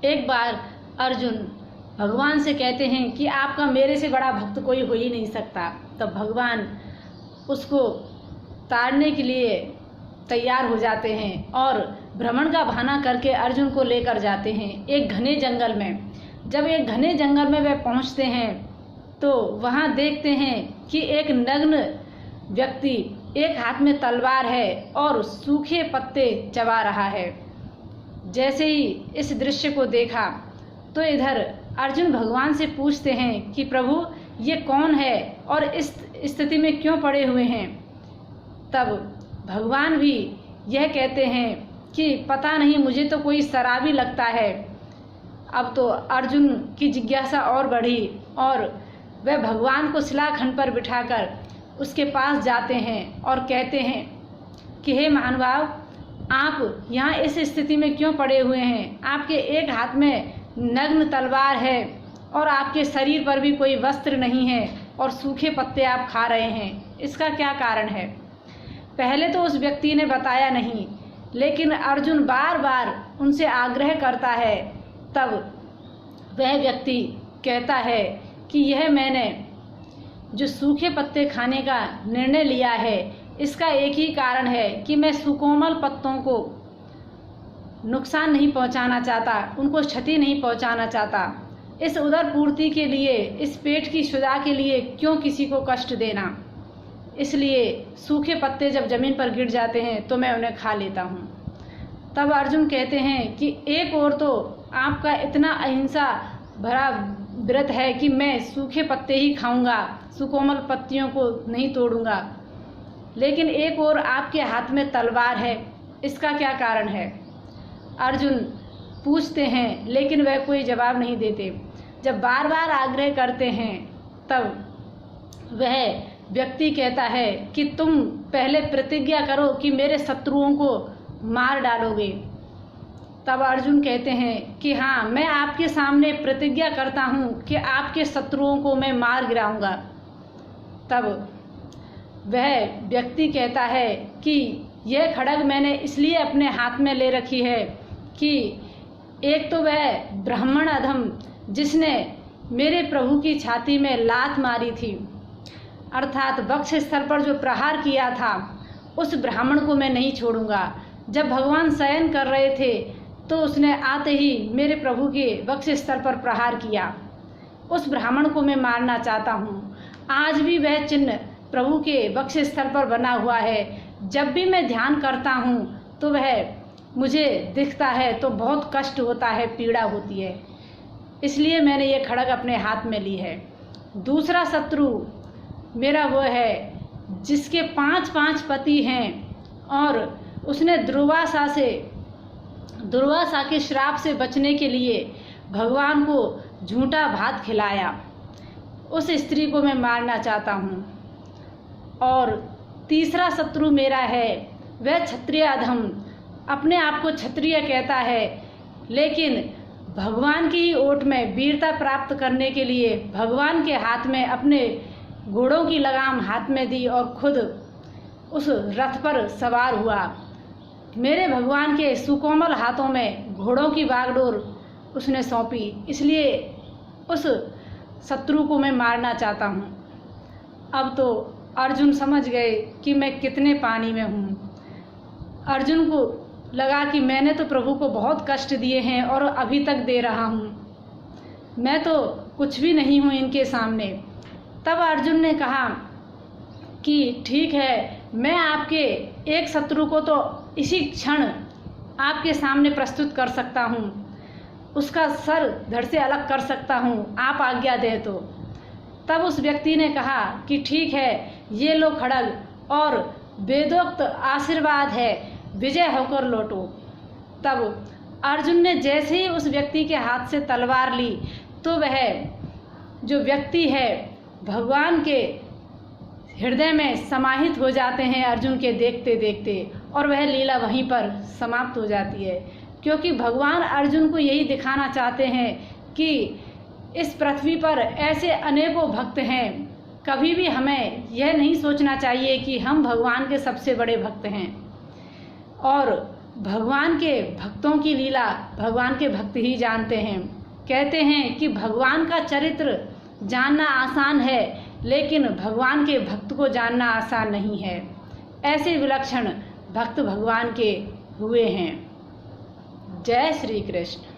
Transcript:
एक बार अर्जुन भगवान से कहते हैं कि आपका मेरे से बड़ा भक्त कोई हो ही नहीं सकता। तब भगवान उसको ताड़ने के लिए तैयार हो जाते हैं और भ्रमण का बहाना करके अर्जुन को लेकर जाते हैं एक घने जंगल में। जब एक घने जंगल में वे पहुंचते हैं तो वहां देखते हैं कि एक नग्न व्यक्ति एक हाथ में तलवार है और सूखे पत्ते चबा रहा है। जैसे ही इस दृश्य को देखा तो इधर अर्जुन भगवान से पूछते हैं कि प्रभु ये कौन है और इस स्थिति में क्यों पड़े हुए हैं। तब भगवान भी यह कहते हैं कि पता नहीं, मुझे तो कोई शराबी लगता है। अब तो अर्जुन की जिज्ञासा और बढ़ी और वह भगवान को शिलाखंड पर बिठाकर उसके पास जाते हैं और कहते हैं कि हे महानुभाव, आप यहाँ इस स्थिति में क्यों पड़े हुए हैं? आपके एक हाथ में नग्न तलवार है और आपके शरीर पर भी कोई वस्त्र नहीं है और सूखे पत्ते आप खा रहे हैं, इसका क्या कारण है? पहले तो उस व्यक्ति ने बताया नहीं, लेकिन अर्जुन बार बार उनसे आग्रह करता है। तब वह व्यक्ति कहता है कि यह मैंने जो सूखे पत्ते खाने का निर्णय लिया है, इसका एक ही कारण है कि मैं सुकोमल पत्तों को नुकसान नहीं पहुंचाना चाहता, उनको क्षति नहीं पहुंचाना चाहता। इस उदर पूर्ति के लिए, इस पेट की शुदा के लिए क्यों किसी को कष्ट देना? इसलिए सूखे पत्ते जब जमीन पर गिर जाते हैं तो मैं उन्हें खा लेता हूँ। तब अर्जुन कहते हैं कि एक ओर तो आपका इतना अहिंसा भरा व्रत है कि मैं सूखे पत्ते ही खाऊंगा, सुकोमल पत्तियों को नहीं तोड़ूंगा, लेकिन एक ओर आपके हाथ में तलवार है, इसका क्या कारण है? अर्जुन पूछते हैं, लेकिन वह कोई जवाब नहीं देते। जब बार बार आग्रह करते हैं तब वह व्यक्ति कहता है कि तुम पहले प्रतिज्ञा करो कि मेरे शत्रुओं को मार डालोगे। तब अर्जुन कहते हैं कि हाँ, मैं आपके सामने प्रतिज्ञा करता हूँ कि आपके शत्रुओं को मैं मार गिराऊंगा। तब वह व्यक्ति कहता है कि यह खड्ग मैंने इसलिए अपने हाथ में ले रखी है कि एक तो वह ब्राह्मण अधम जिसने मेरे प्रभु की छाती में लात मारी थी, अर्थात वक्ष स्थल पर जो प्रहार किया था, उस ब्राह्मण को मैं नहीं छोड़ूंगा। जब भगवान शयन कर रहे थे तो उसने आते ही मेरे प्रभु के वक्ष स्थल पर प्रहार किया, उस ब्राह्मण को मैं मारना चाहता हूँ। आज भी वह चिन्ह प्रभु के वक्ष स्थल पर बना हुआ है। जब भी मैं ध्यान करता हूँ तो वह मुझे दिखता है तो बहुत कष्ट होता है, पीड़ा होती है, इसलिए मैंने ये खड्ग अपने हाथ में ली है। दूसरा शत्रु मेरा वो है जिसके 5 पति हैं और उसने दुर्वासा के श्राप से बचने के लिए भगवान को झूठा भात खिलाया, उस स्त्री को मैं मारना चाहता हूँ। और तीसरा शत्रु मेरा है वह क्षत्रिय अधम, अपने आप को क्षत्रिय कहता है, लेकिन भगवान की ही ओट में वीरता प्राप्त करने के लिए भगवान के हाथ में अपने घोड़ों की लगाम हाथ में दी और खुद उस रथ पर सवार हुआ। मेरे भगवान के सुकोमल हाथों में घोड़ों की बागडोर उसने सौंपी, इसलिए उस शत्रु को मैं मारना चाहता हूँ। अब तो अर्जुन समझ गए कि मैं कितने पानी में हूँ। अर्जुन को लगा कि मैंने तो प्रभु को बहुत कष्ट दिए हैं और अभी तक दे रहा हूँ, मैं तो कुछ भी नहीं हूँ इनके सामने। तब अर्जुन ने कहा कि ठीक है, मैं आपके एक शत्रु को तो इसी क्षण आपके सामने प्रस्तुत कर सकता हूँ, उसका सर धड़ से अलग कर सकता हूँ, आप आज्ञा दें तो। तब उस व्यक्ति ने कहा कि ठीक है, ये लो खड्ग और वेदोक्त आशीर्वाद है, विजय होकर लौटो। तब अर्जुन ने जैसे ही उस व्यक्ति के हाथ से तलवार ली तो वह जो व्यक्ति है भगवान के हृदय में समाहित हो जाते हैं अर्जुन के देखते देखते, और वह लीला वहीं पर समाप्त हो जाती है। क्योंकि भगवान अर्जुन को यही दिखाना चाहते हैं कि इस पृथ्वी पर ऐसे अनेकों भक्त हैं, कभी भी हमें यह नहीं सोचना चाहिए कि हम भगवान के सबसे बड़े भक्त हैं। और भगवान के भक्तों की लीला भगवान के भक्त ही जानते हैं। कहते हैं कि भगवान का चरित्र जानना आसान है, लेकिन भगवान के भक्त को जानना आसान नहीं है। ऐसे विलक्षण भक्त भगवान के हुए हैं। जय श्री कृष्ण।